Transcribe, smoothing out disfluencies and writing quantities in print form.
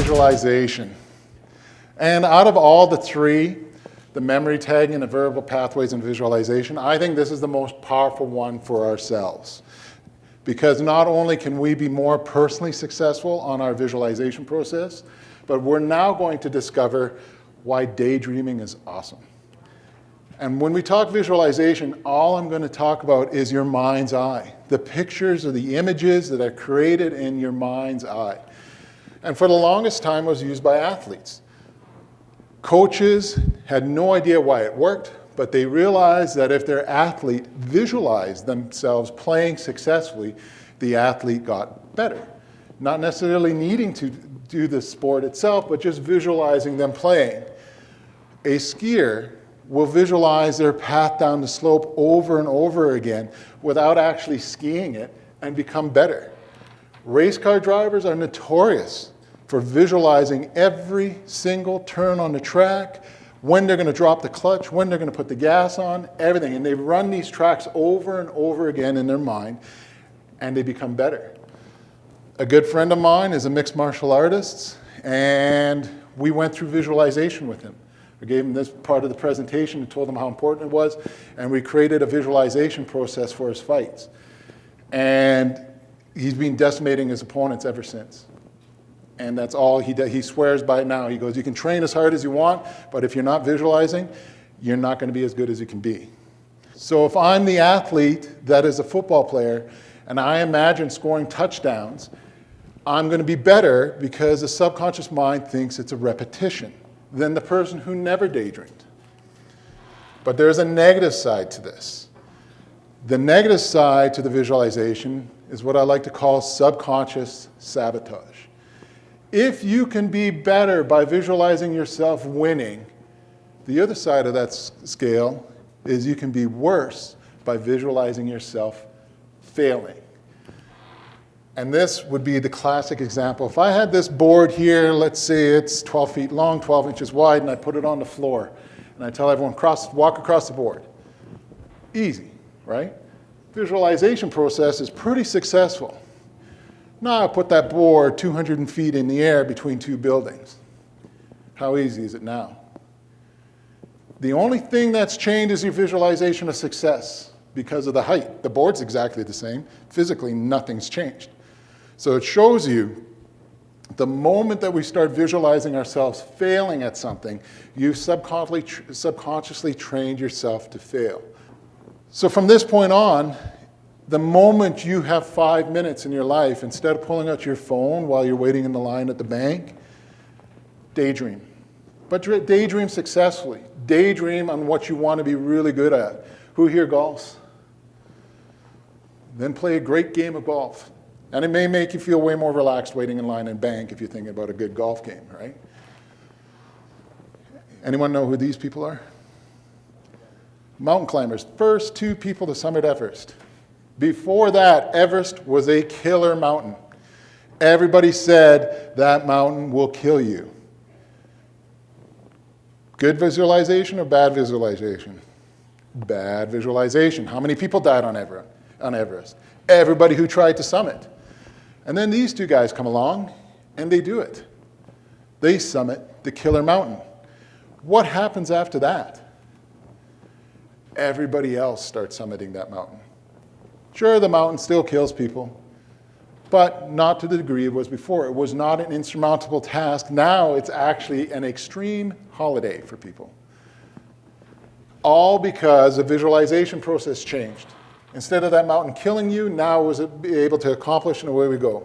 visualization. And out of all the three, the memory tagging and the verbal pathways and visualization, I think this is the most powerful one for ourselves. Because not only can we be more personally successful on our visualization process, but we're now going to discover why daydreaming is awesome. And when we talk visualization, all I'm going to talk about is your mind's eye, the pictures or the images that are created in your mind's eye. And for the longest time, it was used by athletes. Coaches had no idea why it worked, but they realized that if their athlete visualized themselves playing successfully, the athlete got better. Not necessarily needing to do the sport itself, but just visualizing them playing. A skier will visualize their path down the slope over and over again without actually skiing it and become better. Race car drivers are notorious for visualizing every single turn on the track, when they're going to drop the clutch, when they're going to put the gas on, everything. And they run these tracks over and over again in their mind, and they become better. A good friend of mine is a mixed martial artist, and we went through visualization with him. I gave him this part of the presentation and told him how important it was, and we created a visualization process for his fights. And he's been decimating his opponents ever since. And that's all he does. He swears by it now. He goes, you can train as hard as you want, but if you're not visualizing, you're not going to be as good as you can be. So if I'm the athlete that is a football player, and I imagine scoring touchdowns, I'm going to be better because the subconscious mind thinks it's a repetition than the person who never daydreamed. But there's a negative side to this. The negative side to the visualization is what I like to call subconscious sabotage. If you can be better by visualizing yourself winning, the other side of that scale is you can be worse by visualizing yourself failing. And this would be the classic example. If I had this board here, let's say it's 12 feet long, 12 inches wide, and I put it on the floor, and I tell everyone, walk across the board. Easy, right? Visualization process is pretty successful. Now I put that board 200 feet in the air between two buildings. How easy is it now? The only thing that's changed is your visualization of success because of the height. The board's exactly the same. Physically, nothing's changed. So it shows you the moment that we start visualizing ourselves failing at something, you subconsciously trained yourself to fail. So from this point on, the moment you have 5 minutes in your life, instead of pulling out your phone while you're waiting in the line at the bank, daydream. But daydream successfully. Daydream on what you want to be really good at. Who here golfs? Then play a great game of golf. And it may make you feel way more relaxed waiting in line and bank if you're thinking about a good golf game, right? Anyone know who these people are? Mountain climbers. First two people to summit Everest. Before that, Everest was a killer mountain. Everybody said that mountain will kill you. Good visualization or bad visualization? Bad visualization. How many people died on Everest? Everybody who tried to summit. And then these two guys come along, and they do it. They summit the killer mountain. What happens after that? Everybody else starts summiting that mountain. Sure, the mountain still kills people, but not to the degree it was before. It was not an insurmountable task. Now it's actually an extreme holiday for people. All because the visualization process changed. Instead of that mountain killing you, now it was able to accomplish, and away we go.